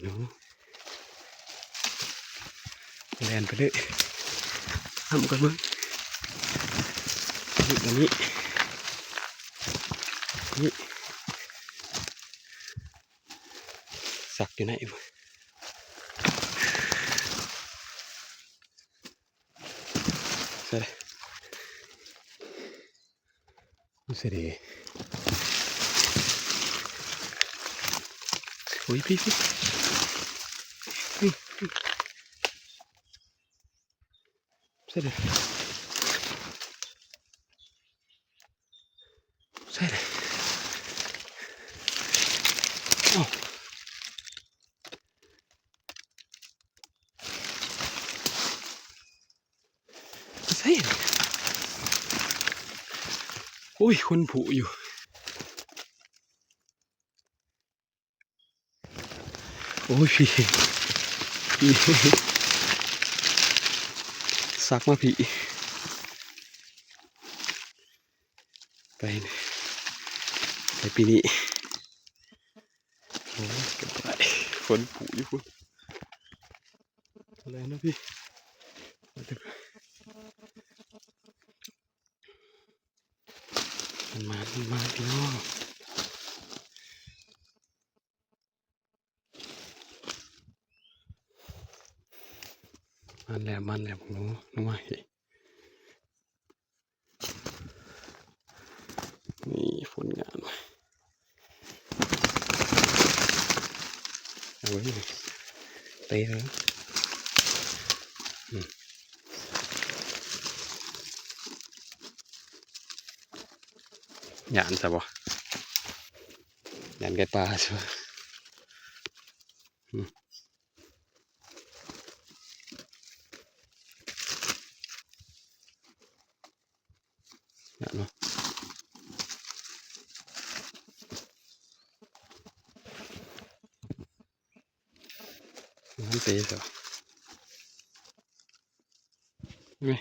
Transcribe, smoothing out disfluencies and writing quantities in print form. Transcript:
เนาะแลนไปเลยทำกันมั้งนี่อันนี้นี่สักอยู่ไหนวะใช่ไม่ใช่ดิโอ้ยพี่ใช่ดิใช่ดิอ๋อใช่ดิโอ้ยคนผูอยู่โอ้ยพี่สักมาพี่ไปปีนี้โอ้ยเก็บไปคนผูอยู่คุณอะไรนะพี่มันมาพี่น้องมันแล้วผมรู้ว่านี่ผลงานเอาไว้เตะเลยหยานใช่ปะหยานแกปลาใช่ปะหยานเนาะมันเตะใช่ปะไง